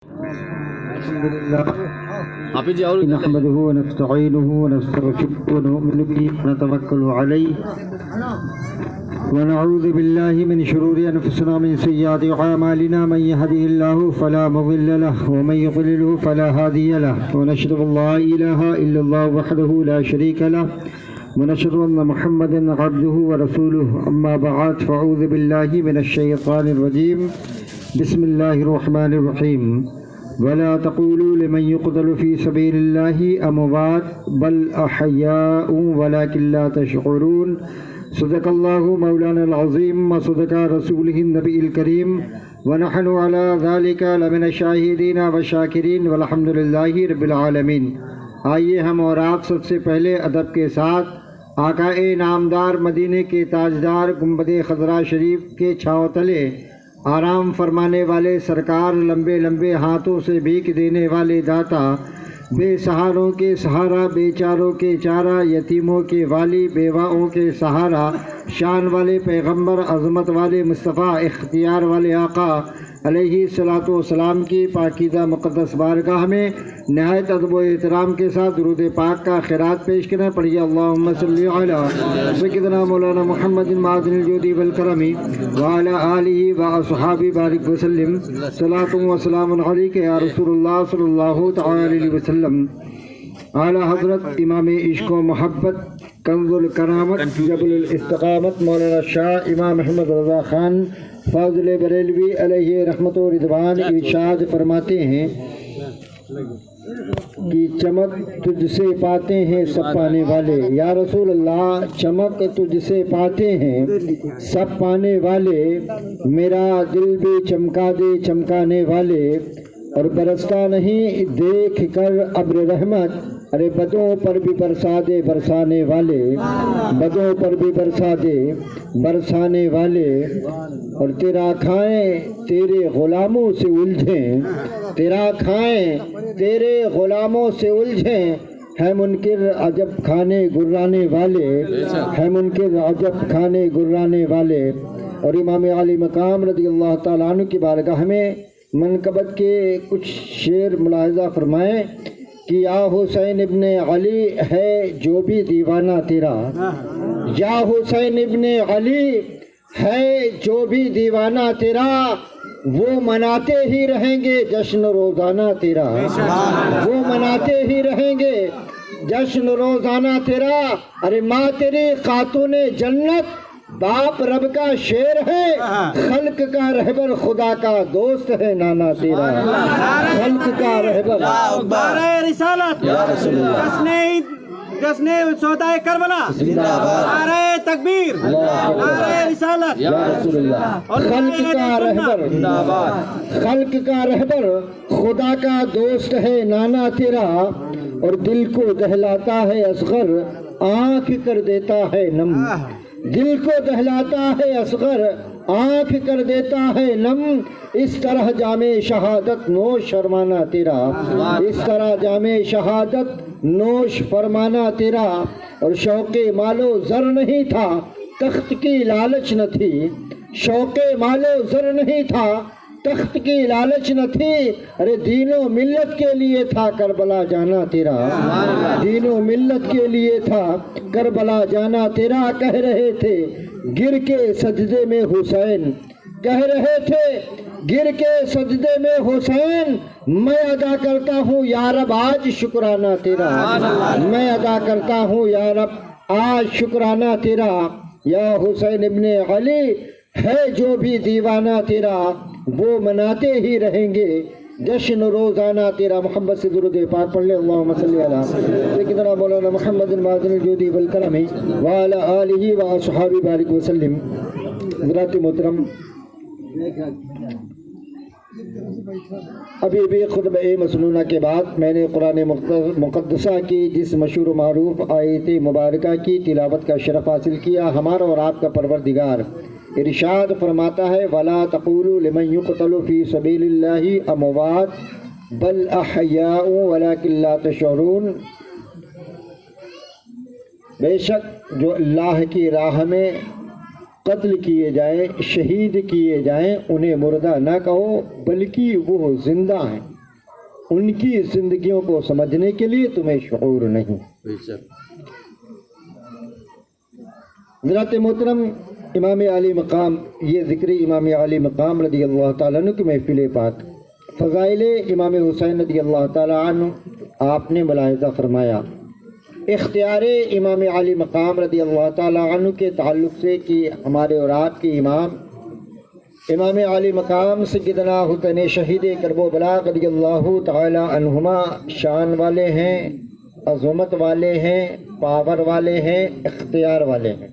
الحمد لله نحمده ونستعينه ونستغفره ونؤمن به ونتوكل عليه ونعوذ بالله من شرور أنفسنا من سيئات أعمالنا من يهده الله فلا مضل له ومن يضلل فلا هادي له ونشهد أن لا إله إلا الله وحده لا شريك له ونشهد أن محمدا عبده ورسوله أما بعد فأعوذ بالله من الشيطان الرجيم بسم الله الرحمن الرحيم ولا تقولوا لمن يقتل في سبيل الله أموات بل أحياء ولكن لا تشعرون صدق الله مولانا العظيم وصدق رسوله النبي الكريم ونحن على ذلك لمن الشاهدين والشاكرين والحمد لله رب العالمين۔ آئیے ہم اور آپ سب سے پہلے ادب کے ساتھ آقا نامدار مدینے کے تاجدار گنبد خضرا شریف کے چھاؤں تلے آرام فرمانے والے سرکار، لمبے لمبے ہاتھوں سے بھیک دینے والے داتا، بے سہاروں کے سہارا، بے چاروں کے چارہ، یتیموں کے والی، بیواؤں کے سہارا، شان والے پیغمبر، عظمت والے مصطفیٰ، اختیار والے آقا علیہ الصلاۃ والسلام کی پاکیزہ مقدس بارگاہ میں نہایت ادب و احترام کے ساتھ درود پاک کا خیرات پیش کریں۔ پڑھیے اللہم صلی علی سیدنا مولانا محمد معدن الجود والکرم وعلی آلہ واصحابہ بارک وسلم۔ صلاۃ و سلام علیک یا رسول اللہ صلی اللہ تعالی علیہ وسلم۔ اعلیٰ حضرت امام عشق و محبت، کنز الکرامت، جبل الاستقامت، مولانا شاہ امام احمد رضا خان فاضل بریلوی علیہ رحمت و رضوان ارشاد فرماتے ہیں کہ چمک تجھ سے پاتے ہیں سب پانے والے۔ یا رسول اللہ، چمک تجھ سے پاتے ہیں سب پانے والے، میرا دل بھی چمکا دے چمکانے والے، اور برستا نہیں دیکھ کر ابر رحمت، ارے بدوں پر بھی برسا دے برسانے والے، بدوں پر بھی برسا دے برسانے والے، اور تیرا کھائیں تیرے غلاموں سے الجھیں، تیرا کھائیں تیرے غلاموں سے الجھیں، ہے منکر عجب کھانے گرانے والے، ہے منکر عجب کھانے گرانے والے۔ اور امام علی مقام رضی اللہ تعالیٰ عنہ کی بارگاہ میں منقبت کے کچھ شعر ملاحظہ فرمائیں کہ یا حسین ابن علی ہے جو بھی دیوانہ تیرا، یا حسین ابن علی ہے جو بھی دیوانہ تیرا، وہ مناتے ہی رہیں گے جشن روزانہ تیرا، وہ مناتے ہی رہیں گے جشن روزانہ تیرا، ارے ماں تیری خاتون جنت، باپ رب کا شیر ہے، خلق کا رہبر خدا کا دوست ہے نانا تیرا، خلق کا رہبر رسالت، جشن شہدائے کربلا، نعرہ تکبیر، نعرہ رسالت، خلق کا رہبر، خلق کا رہبر خدا کا دوست ہے نانا تیرا، اور دل کو دہلاتا ہے اصغر، آنکھ کر دیتا ہے نم، دل کو دہلاتا ہے اصغر، آنکھ کر دیتا ہے نم، اس طرح جام شہادت نوش فرمانا تیرا، اس طرح جام شہادت نوش فرمانا تیرا، اور شوق مال و زر نہیں تھا تخت کی لالچ نہ تھی، شوق مال و زر نہیں تھا تخت کی لالچ نہ تھی، ارے دین و ملت کے لیے تھا کربلا جانا تیرا، دین و ملت کے لیے تھا کربلا جانا تیرا۔ کہہ رہے تھے گر کے سجدے میں حسین، کہہ رہے تھے گر کے سجدے میں حسین، میں ادا کرتا ہوں یا رب آج شکرانہ تیرا، میں ادا کرتا ہوں یا رب آج شکرانہ تیرا۔ یا حسین ابن علی ہے جو بھی دیوانہ تیرا، وہ مناتے ہی رہیں گے جشن روزانہ تیرا۔ محمد سے درود پاک پڑھ لے، اللہم صلی علی سیدنا مولانا محمد معدن الجود والکرم وعلی آلہ واصحابہ بارک وسلم۔ حضرات محترم، ابھی بھی خطبہ مسنونہ کے بعد میں نے قرآن مقدسہ کی جس مشہور و معروف آیت مبارکہ کی تلاوت کا شرف حاصل کیا۔ ہمارا اور آپ کا پروردگار ارشاد فرماتا ہے وَلَا تَقُولُوا لِمَنْ يُقْتَلُ فِي سَبِيلِ اللَّهِ أَمْوَاتٌ بَلْ أَحْيَاءٌ وَلَكِنْ لَا تَشْعُرُونَ، بے شک جو اللہ کی راہ میں قتل کیے جائیں، شہید کیے جائیں، انہیں مردہ نہ کہو بلکہ وہ زندہ ہیں۔ ان کی زندگیوں کو سمجھنے کے لیے تمہیں شعور نہیں۔ حضرت محترم امام علی مقام، یہ ذکر امام علی مقام رضی اللہ تعالیٰ عنہ کی محفل پاک، فضائل امام حسین رضی اللہ تعالیٰ عنہ آپ نے ملاحظہ فرمایا۔ اختیار امام علی مقام رضی اللہ تعالیٰ عنہ کے تعلق سے کہ ہمارے اور آپ کے امام علی مقام سیدنا حسین شہید کرب و بلا رضی اللہ تعالیٰ عنہما شان والے ہیں، عظمت والے ہیں، پاور والے ہیں، اختیار والے ہیں۔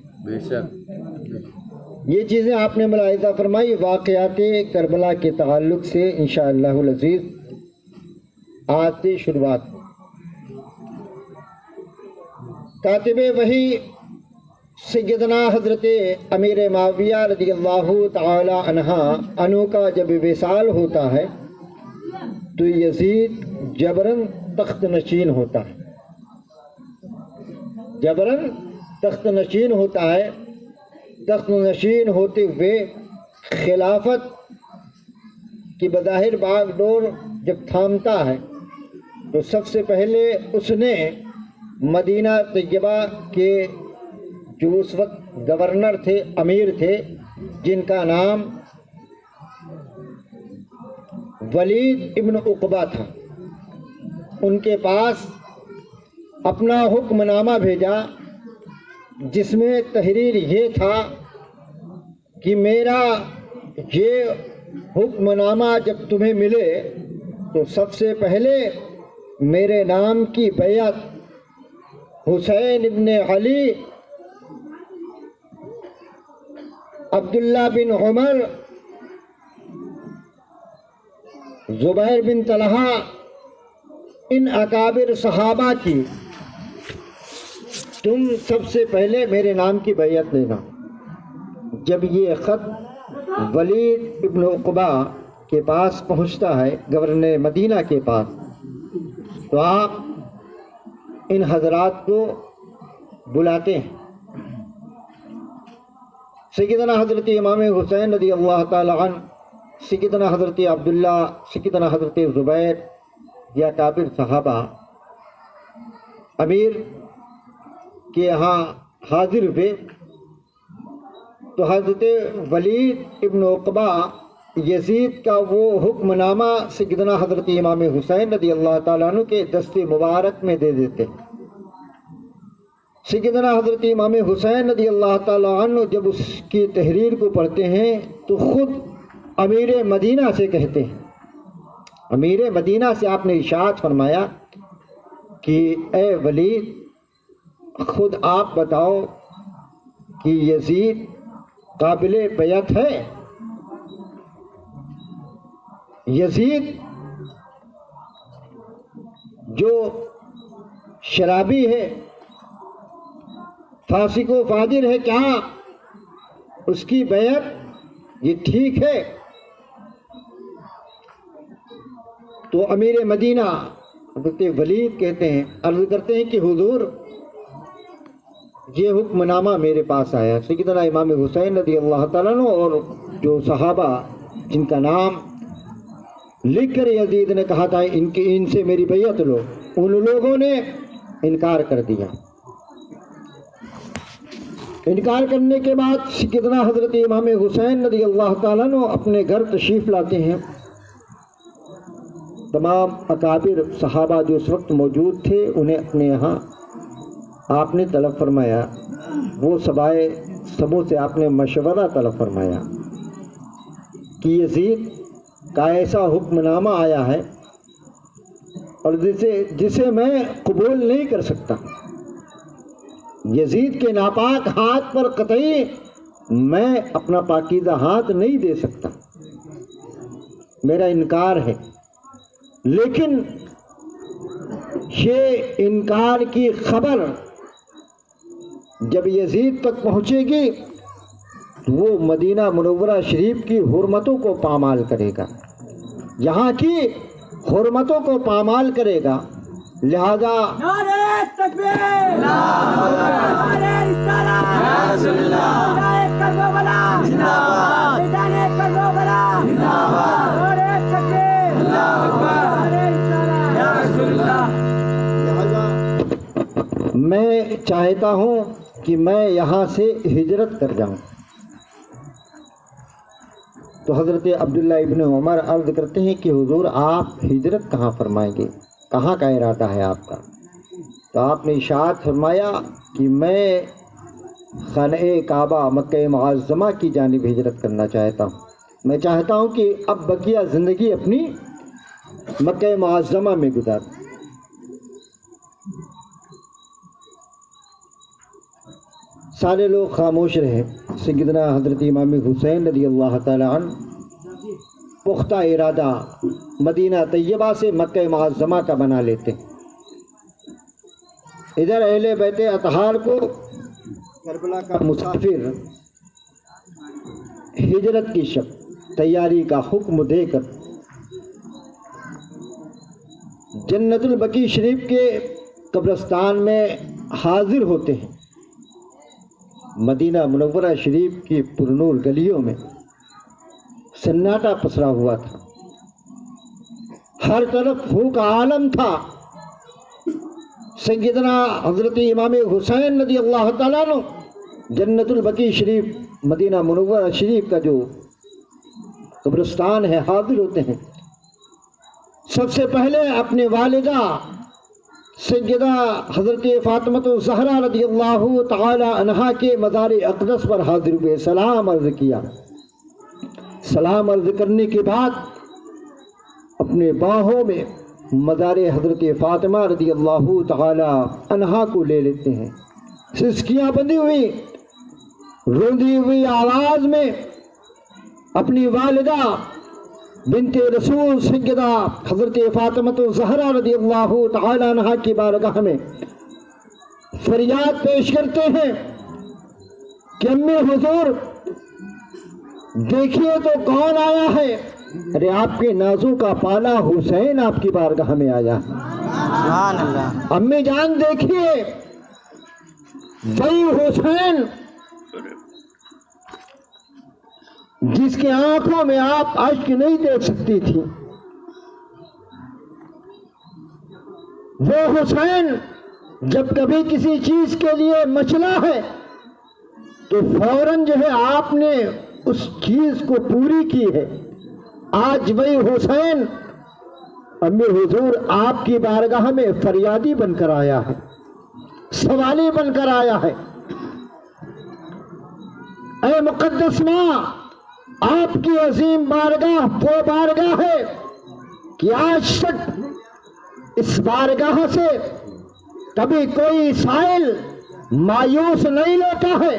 یہ چیزیں آپ نے ملاحظہ فرمائی واقعات کربلا کے تعلق سے انشاءاللہ العزیز آج سے شروعات۔ کاتب وحی سیدنا حضرت امیر معاویہ رضی اللہ تعالی عنہ کا جب وصال ہوتا ہے تو یزید جبراً تخت نشین ہوتا ہے، جبراً تخت نشین ہوتا ہے۔ تخت نشین ہوتے ہوئے خلافت کی بظاہر باغ ڈور جب تھامتا ہے تو سب سے پہلے اس نے مدینہ طیبہ کے جو اس وقت گورنر تھے، امیر تھے، جن کا نام ولید ابن عقبہ تھا، ان کے پاس اپنا حکم نامہ بھیجا جس میں تحریر یہ تھا کہ میرا یہ حکم نامہ جب تمہیں ملے تو سب سے پہلے میرے نام کی بیعت حسین ابن علی، عبداللہ بن عمر، زبیر بن طلحہ، ان اکابر صحابہ کی تم سب سے پہلے میرے نام کی بیعت لینا۔ جب یہ خط ولید ابن عقبہ کے پاس پہنچتا ہے، گورنر مدینہ کے پاس، تو آپ ان حضرات کو بلاتے ہیں۔ سیدنا حضرت امام حسین رضی اللہ تعالی عنہ، سیدنا حضرت عبداللہ، سیدنا حضرت زبیر یا کابر صحابہ امیر کے یہاں حاضر ہوئے تو حضرت ولید ابن عقبہ یزید کا وہ حکم نامہ سیدنا حضرت امام حسین رضی اللہ تعالیٰ عنہ کے دست مبارک میں دے دیتے۔ سیدنا حضرت امام حسین رضی اللہ تعالیٰ عنہ جب اس کی تحریر کو پڑھتے ہیں تو خود امیر مدینہ سے کہتے ہیں، امیر مدینہ سے آپ نے ارشاد فرمایا کہ اے ولید، خود آپ بتاؤ کہ یزید قابل بیعت ہے؟ یزید جو شرابی ہے، فاسق و فاجر ہے، کیا اس کی بیعت یہ ٹھیک ہے؟ تو امیر مدینہ حضرت ولید کہتے ہیں، عرض کرتے ہیں کہ حضور یہ حکم نامہ میرے پاس آیا، سیدنا امام حسین رضی اللہ تعالیٰ عنہ اور جو صحابہ جن کا نام لکھ کر یزید نے کہا تھا ان سے میری بیعت لو، ان لوگوں نے انکار کر دیا۔ انکار کرنے کے بعد سیدنا حضرت امام حسین رضی اللہ تعالیٰ عنہ اپنے گھر تشریف لاتے ہیں۔ تمام اکابر صحابہ جو اس وقت موجود تھے انہیں اپنے یہاں آپ نے طلب فرمایا، وہ سبوں سے آپ نے مشورہ طلب فرمایا کہ یزید کا ایسا حکم نامہ آیا ہے اور جسے میں قبول نہیں کر سکتا، یزید کے ناپاک ہاتھ پر قطعی میں اپنا پاکیزہ ہاتھ نہیں دے سکتا، میرا انکار ہے۔ لیکن یہ انکار کی خبر جب یزید تک پہنچے گی تو وہ مدینہ منورہ شریف کی حرمتوں کو پامال کرے گا، یہاں کی حرمتوں کو پامال کرے گا، لہذا نعرہ تکبیر، نعرہ رسالت، نعرہ کربلا، میدان کربلا، نعرہ تکبیر، نعرہ رسالت۔ میں چاہتا ہوں کہ میں یہاں سے ہجرت کر جاؤں۔ تو حضرت عبداللہ ابن عمر عرض کرتے ہیں کہ حضور آپ ہجرت کہاں فرمائیں گے، کہاں کا ارادہ ہے آپ کا؟ تو آپ نے ارشاد فرمایا کہ میں خانہ کعبہ مکہ معظمہ کی جانب ہجرت کرنا چاہتا ہوں۔ میں چاہتا ہوں کہ اب بقیہ زندگی اپنی مکہ معظمہ میں گزار۔ سارے لوگ خاموش رہے۔ سیدنا حضرت امام حسین رضی اللہ تعالی عنہ پختہ ارادہ مدینہ طیبہ سے مکہ معظمہ کا بنا لیتے۔ ادھر اہل بیت اطہار کو کربلا کا مسافر ہجرت کی شب تیاری کا حکم دے کر جنت البقیع شریف کے قبرستان میں حاضر ہوتے ہیں۔ مدینہ منورہ شریف کی پرنور گلیوں میں سناٹا پسرا ہوا تھا، ہر طرف پھونک عالم تھا۔ سیدنا حضرت امام حسین رضی اللہ تعالیٰ عنہ جنت البقیع شریف مدینہ منورہ شریف کا جو قبرستان ہے حاضر ہوتے ہیں۔ سب سے پہلے اپنے والدہ سیدہ حضرت فاطمہ الزہرا رضی اللہ تعالی عنہا کے مزار اقدس پر حاضر ہوئے، سلام عرض کیا۔ سلام عرض کرنے کے بعد اپنے باہوں میں مزار حضرت فاطمہ رضی اللہ تعالی عنہا کو لے لیتے ہیں۔ سسکیاں بندھی ہوئی روندی ہوئی آواز میں اپنی والدہ بنت رسول سیدہ حضرت فاطمہ الزہرا رضی اللہ تعالی عنہا کی بارگاہ میں فریاد پیش کرتے ہیں کہ امی حضور دیکھیے تو کون آیا ہے۔ ارے آپ کے نازوں کا پالا حسین آپ کی بارگاہ میں آیا۔ سبحان اللہ۔ امی جان دیکھیے وہی حسین جس کے آنکھوں میں آپ اشک نہیں دیکھ سکتی تھی، وہ حسین جب کبھی کسی چیز کے لیے مچلا ہے تو فوراً جو ہے آپ نے اس چیز کو پوری کی ہے۔ آج وہی حسین امی حضور آپ کی بارگاہ میں فریادی بن کر آیا ہے، سوالی بن کر آیا ہے۔ اے مقدس ماں، آپ کی عظیم بارگاہ وہ بارگاہ ہے کہ آج تک اس بارگاہ سے کبھی کوئی سائل مایوس نہیں لوٹا ہے،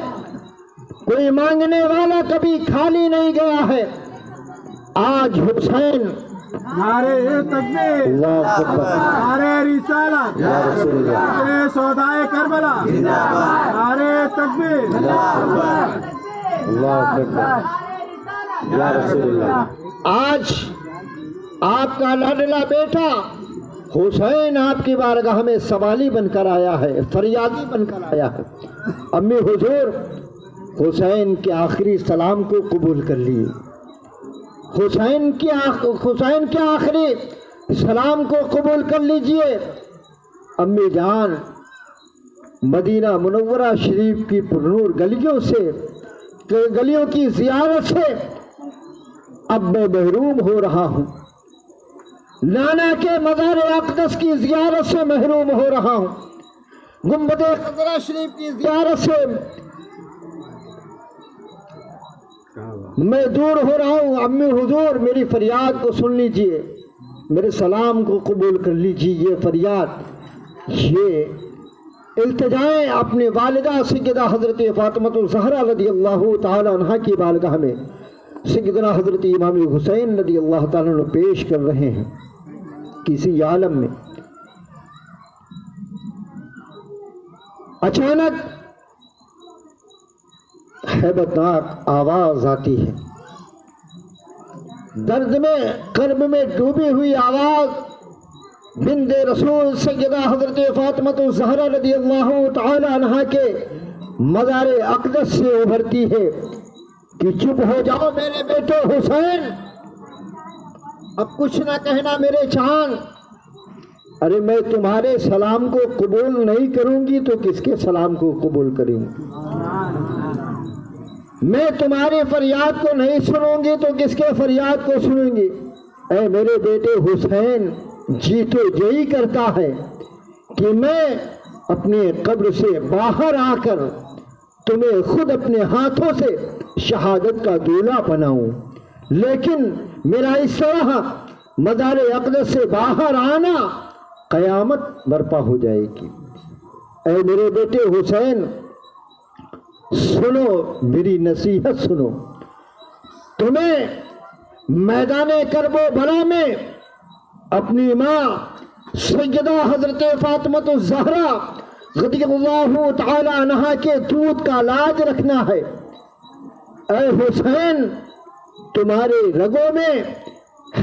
کوئی مانگنے والا کبھی خالی نہیں گیا ہے۔ آج حسین نعرے تکبیر، اللہ اکبر، نعرے رسالت، یا رسول اللہ، نعرے سودائے کربلا، نعرے تکبیر، اللہ اکبر، یا رسول اللہ۔ آج آپ کا لاڈلا بیٹا حسین آپ کی بارگاہ میں سوالی بن کر آیا ہے، فریادی بن کر آیا ہے۔ امی حضور حسین کے آخری سلام کو قبول کر لیے، حسین کے آخری سلام کو قبول کر لیجئے۔ امی جان مدینہ منورہ شریف کی پرنور گلیوں کی زیارت سے اب میں محروم ہو رہا ہوں، نانا کے مزار اقدس کی زیارت سے محروم ہو رہا ہوں، گنبد خضرا شریف کی زیارت سے میں دور ہو رہا ہوں۔ امی حضور میری فریاد کو سن لیجئے، میرے سلام کو قبول کر لیجئے۔ یہ فریاد، یہ التجائیں اپنے والدہ سیدہ حضرت فاطمہ الزہرا رضی اللہ تعالی عنہا کی بارگاہ میں سیدنا حضرت امام حسین رضی اللہ تعالیٰ عنہ پیش کر رہے ہیں۔ کسی عالم میں اچانک ہیبتناک آواز آتی ہے، درد میں کرب میں ڈوبی ہوئی آواز بنت رسول سیدہ حضرت فاطمہ الزہرا رضی اللہ تعالی عنہا کے مزار اقدس سے ابھرتی ہے کہ چپ ہو جاؤ میرے بیٹے حسین، اب کچھ نہ کہنا میرے چاند، ارے میں تمہارے سلام کو قبول نہیں کروں گی تو کس کے سلام کو قبول کروں گی؟ میں تمہاری فریاد کو نہیں سنوں گی تو کس کے فریاد کو سنوں گی؟ اے میرے بیٹے حسین، جی تو یہی کرتا ہے کہ میں اپنے قبر سے باہر آ کر تمہیں خود اپنے ہاتھوں سے شہادت کا دولہا بناؤں، لیکن میرا اس طرح مزار اقدس سے باہر آنا قیامت برپا ہو جائے گی۔ اے میرے بیٹے حسین، سنو میری نصیحت سنو، تمہیں میدان کرب و بلا میں اپنی ماں سیدہ حضرت فاطمہ الزہرا رضی اللہ تعالی عنہا کے دودھ کا لاج رکھنا ہے۔ اے حسین، تمہارے رگوں میں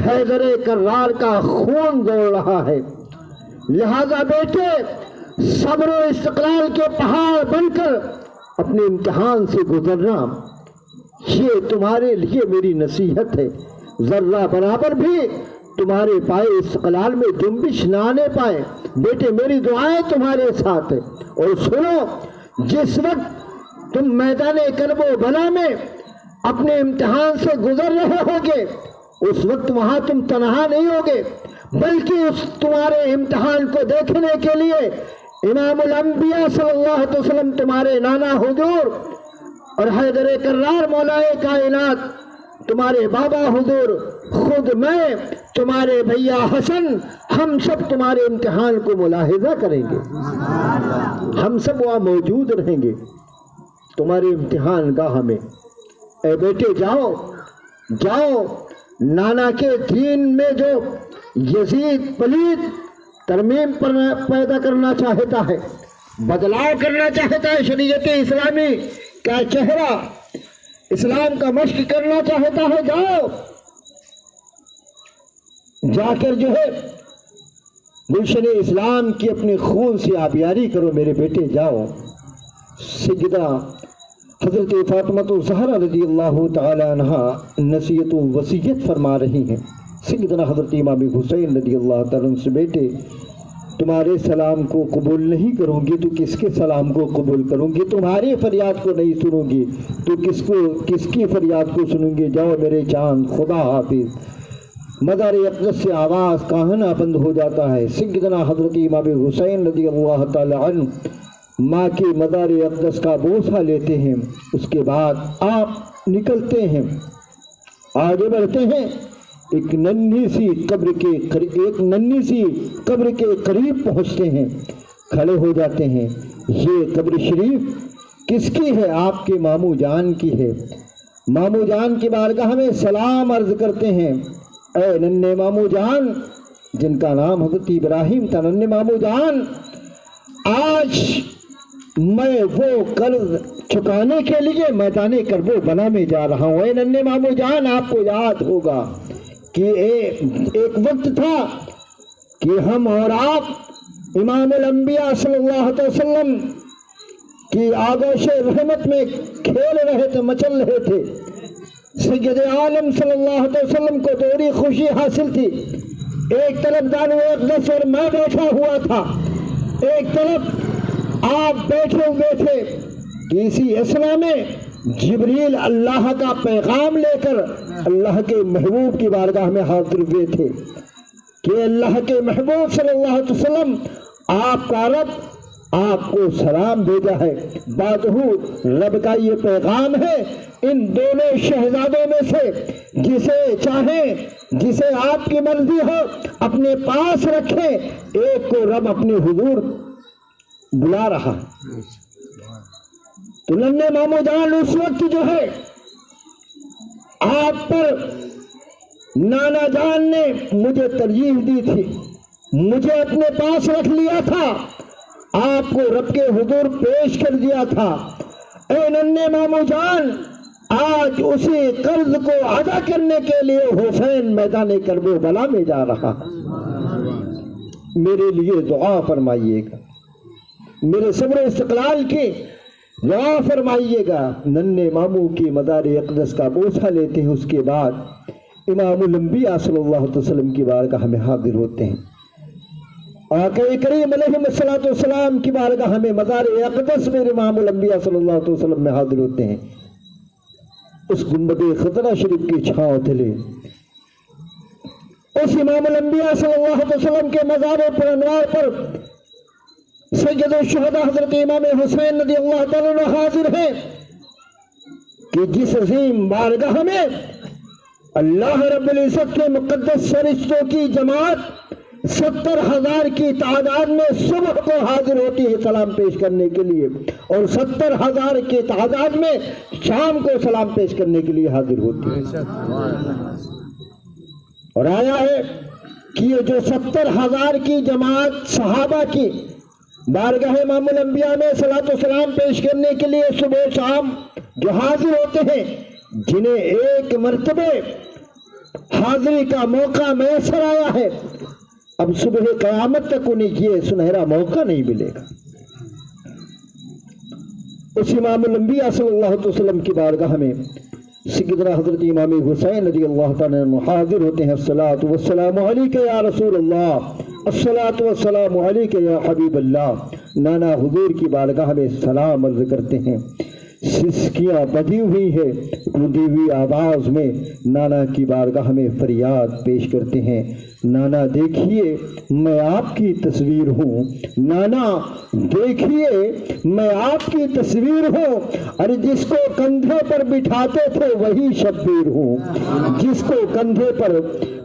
حیدر کرار کا خون دوڑ رہا ہے، لہذا بیٹے صبر و استقلال کے پہاڑ بن کر اپنے امتحان سے گزرنا، یہ تمہارے لیے میری نصیحت ہے۔ ذرہ برابر بھی تمہارے پائے استقلال میں جنبش نہ آنے پائے۔ بیٹے میری دعائیں تمہارے ساتھ ہے، اور سنو، جس وقت تم میدان کرب و بلا میں اپنے امتحان سے گزر رہے ہوگے اس وقت وہاں تم تنہا نہیں ہوگے، بلکہ اس تمہارے امتحان کو دیکھنے کے لیے امام الانبیاء صلی اللہ علیہ وسلم تمہارے نانا حضور اور حیدر کرار مولائے کائنات تمہارے بابا حضور، خود میں، تمہارے بھیا حسن، ہم سب تمہارے امتحان کو ملاحظہ کریں گے، ہم سب وہاں موجود رہیں گے تمہارے امتحان گاہ میں۔ اے بیٹے جاؤ جاؤ، نانا کے دین میں جو یزید پلید ترمیم پیدا کرنا چاہتا ہے، بدلاؤ کرنا چاہتا ہے، شریعت اسلامی کا چہرہ اسلام کا مشق کرنا چاہتا ہے، جاؤ جا کر جو ہے گلشن اسلام کی اپنے خون سے آبیاری کرو۔ میرے بیٹے جاؤ۔ سیدہ حضرت فاطمہ الزہرا رضی اللہ تعالی عنہا نصیحت و وصیت فرما رہی ہیں سیدنا حضرت امام حسین رضی اللہ تعالیٰ عنہ سے، بیٹے تمہارے سلام کو قبول نہیں کروں گی تو کس کے سلام کو قبول کروں گی؟ تمہاری فریاد کو نہیں سنوں گی تو کس کی فریاد کو سنوں گی؟ جاؤ میرے چاند، خدا حافظ۔ مزار اقدس سے آواز کا آنا بند ہو جاتا ہے۔ سیدنا حضرت امام حسین رضی اللہ تعالی عنہ ماں کے مزار اقدس کا بوسہ لیتے ہیں، اس کے بعد آپ نکلتے ہیں، آگے بڑھتے ہیں، ایک ننھی سی قبر کے قریب پہنچتے ہیں، کھڑے ہو جاتے ہیں۔ یہ قبر شریف کس کی ہے؟ آپ کے ماموں جان کی ہے۔ ماموں جان کی بارگاہ میں سلام عرض کرتے ہیں، اے ننھے ماموں جان، جن کا نام حضرت ابراہیم تھا، ننھے ماموں جان، آج میں وہ قرض چکانے کے لیے میدان کرب و بلا میں جا رہا ہوں۔ اے ننھے ماموں جان، آپ کو یاد ہوگا کہ ایک وقت تھا کہ ہم اور آپ امام الانبیاء صلی اللہ علیہ وسلم کی آغوش رحمت میں کھیل رہے تھے، مچل رہے تھے۔ سید عالم صلی اللہ علیہ وسلم کو دوری خوشی حاصل تھی۔ ایک طرف دانو اقدس اور میں بیٹھا ہوا تھا، ایک طرف آپ بیٹھے ہوئے تھے کہ اسی اسنا میں جبریل اللہ کا پیغام لے کر اللہ کے محبوب کی بارگاہ میں حاضر ہوئے تھے کہ اللہ کے محبوب صلی اللہ علیہ وسلم، آپ کا رب آپ کو سلام بھیجا ہے، بادہو رب کا یہ پیغام ہے، ان دونوں شہزادوں میں سے جسے چاہیں، جسے آپ کی مرضی ہو اپنے پاس رکھیں، ایک کو رب اپنے حضور بلا رہا۔ تو ننھے ماموں جان اس وقت جو ہے آپ پر نانا جان نے مجھے ترجیح دی تھی، مجھے اپنے پاس رکھ لیا تھا، آپ کو رب کے حضور پیش کر دیا تھا۔ اے ننھے ماموں جان، آج اسی قرض کو ادا کرنے کے لیے حسین میدان کرب و بلا میں جا رہا۔ میرے لیے دعا فرمائیے گا، میرے صبر و استقلال کی دعا فرمائیے گا۔ ننھے ماموں کی مزار اقدس کا بوسہ لیتے ہیں، اس کے بعد امام الانبیاء صلی اللہ علیہ وسلم کی بارگاہ میں حاضر ہوتے ہیں۔ آقا کریم علیہ السلام کی بارگاہ میں مزار اقدس میں امام الانبیاء صلی اللہ علیہ وسلم میں حاضر ہوتے ہیں. اس گنبد خضرا شریف کی چھاؤں تلے اس امام الانبیاء صلی اللہ علیہ وسلم کے مزار پر انوار پر سید الشہداء حضرت امام حسین رضی اللہ تعالیٰ عنہ حاضر ہیں کہ جس عظیم بارگاہ میں اللہ رب العزت کے مقدس فرشتوں کی جماعت 70,000 کی تعداد میں صبح کو حاضر ہوتی ہے سلام پیش کرنے کے لیے، اور 70,000 کی تعداد میں شام کو سلام پیش کرنے کے لیے حاضر ہوتی ہے. اور آیا ہے کہ یہ جو 70,000 کی جماعت صحابہ کی بارگاہ امام الانبیاء میں صلاۃ و سلام پیش کرنے کے لیے صبح و شام جو حاضر ہوتے ہیں، جنہیں ایک مرتبہ حاضری کا موقع میسر آیا ہے، اب صبح قیامت تک انہیں یہ سنہرا موقع نہیں ملے گا. اس امام الانبیاء صلی اللہ علیہ وسلم کی بارگاہ میں سیدنا حضرت امام حسین رضی اللہ تعالیٰ عنہ حاضر ہوتے ہیں. الصلاۃ والسلام علیک یا رسول اللہ، الصلاۃ والسلام علیک یا حبیب اللہ. نانا حضور کی بارگاہ میں سلام عرض کرتے ہیں. سسکیاں بجھی ہوئی ہے، گونجی ہوئی آواز میں نانا کی بارگاہ میں فریاد پیش کرتے ہیں. نانا دیکھیے میں آپ کی تصویر ہوں، نانا دیکھیے میں آپ کی تصویر ہوں، ارے جس کو کندھے پر بٹھاتے تھے وہی شبیر ہوں، جس کو کندھے پر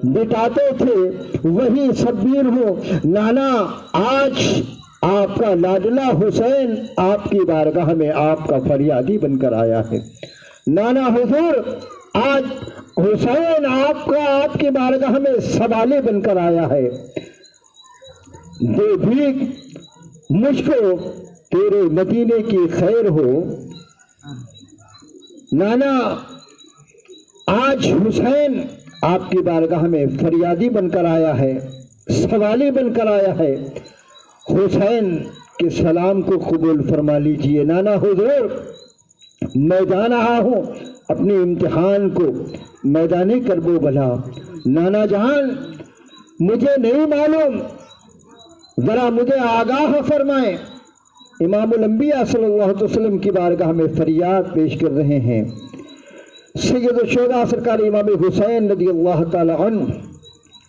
بٹھاتے تھے وہی شبیر ہوں. نانا آج آپ کا لاڈلا حسین آپ کی بارگاہ میں آپ کا فریادی بن کر آیا ہے. نانا حضور آج حسین آپ کی بارگاہ میں سوالی بن کر آیا ہے. دے بھیک مجھ کو تیرے مدینے کی خیر ہو. نانا آج حسین آپ کی بارگاہ میں فریادی بن کر آیا ہے، سوالی بن کر آیا ہے. حسین کے سلام کو قبول فرما لیجئے. نانا حضور میں جا رہا ہوں اپنے امتحان کو میدان کرب و بلا. نانا جان مجھے نہیں معلوم، ذرا مجھے آگاہ فرمائیں. امام الانبیاء صلی اللہ علیہ وسلم کی بارگاہ میں فریاد پیش کر رہے ہیں. سید الشہداء سرکار امام حسین رضی اللہ تعالی عنہ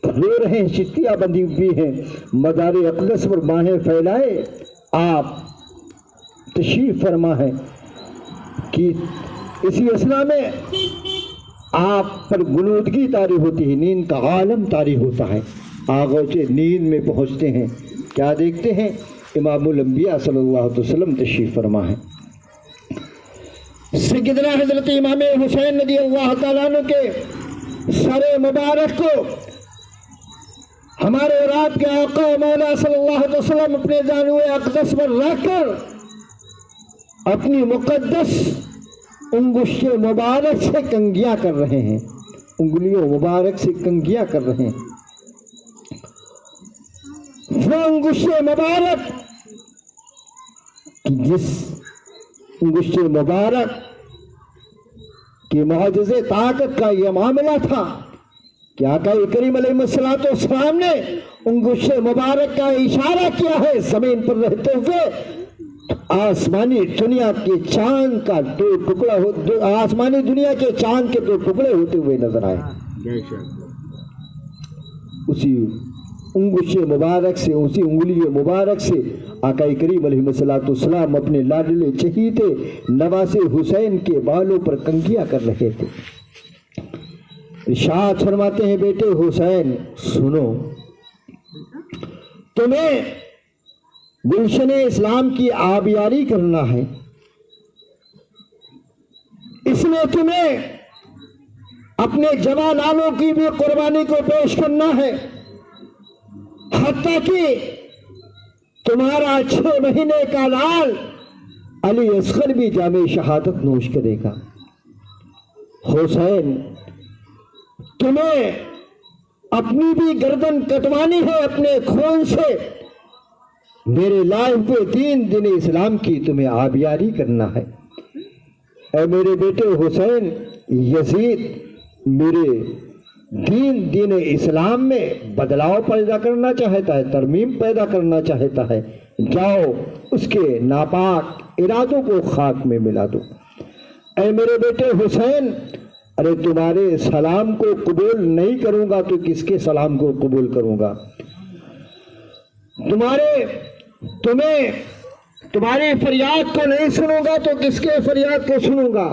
رو رہے ہیں، چتیاں بندھی ہوئی ہیں، مزار اقدس پر باہیں پھیلائے آپ تشریف فرما ہے کہ اسی اثنا میں آپ پر گنودگی طاری ہوتی ہے، نیند کا عالم طاری ہوتا ہے. آغوش نیند میں پہنچتے ہیں، کیا دیکھتے ہیں؟ امام الانبیاء صلی اللہ علیہ وسلم تشریف فرما ہے. سیدنا حضرت امام حسین رضی اللہ تعالیٰ عنہ کے سر مبارک کو ہمارے رات کے آقا مولا صلی اللہ علیہ وسلم اپنے جانوے اقدس پر رکھ کر اپنی مقدس انگشت مبارک سے کنگیاں کر رہے ہیں، انگلیوں مبارک سے کنگیاں کر رہے ہیں. وہ انگشت مبارک کہ جس انگشت مبارک کے معجزے طاقت کا یہ معاملہ تھا کہ آقا کریم علیہ السلام نے انگشت مبارک کا اشارہ کیا ہے. زمین پر رہتے ہوئے آسمانی دنیا کے چاند کا دو ٹکڑا آسمانی دنیا کے چاند کے دو ٹکڑے ہوتے ہوئے نظر آئے. اسی انگشت مبارک سے، اسی انگلی مبارک سے آقا کریم علیہ السلام اپنے لاڈلے چہیتے نواسے حسین کے بالوں پر کنگیاں کر رہے تھے. ارشاد فرماتے ہیں بیٹے حسین سنو، تمہیں گلشن اسلام کی آبیاری کرنا ہے، اس میں تمہیں اپنے جوانانوں کی بھی قربانی کو پیش کرنا ہے، حتیٰ کہ تمہارا 6 مہینے کا لال علی اصغر بھی جام شہادت نوش کرے گا. حسین تمہیں اپنی بھی گردن کٹوانی ہے اپنے خون سے، میرے لائے ہوئے دین اسلام کی تمہیں آبیاری کرنا ہے. اے میرے بیٹے حسین، یزید میرے دین اسلام میں بدلاؤ پیدا کرنا چاہتا ہے، ترمیم پیدا کرنا چاہتا ہے، جاؤ اس کے ناپاک ارادوں کو خاک میں ملا دو۔ اے میرے بیٹے حسین، ارے تمہارے سلام کو قبول نہیں کروں گا تو کس کے سلام کو قبول کروں گا؟ تمہاری فریاد کو نہیں سنوں گا تو کس کے فریاد کو سنوں گا؟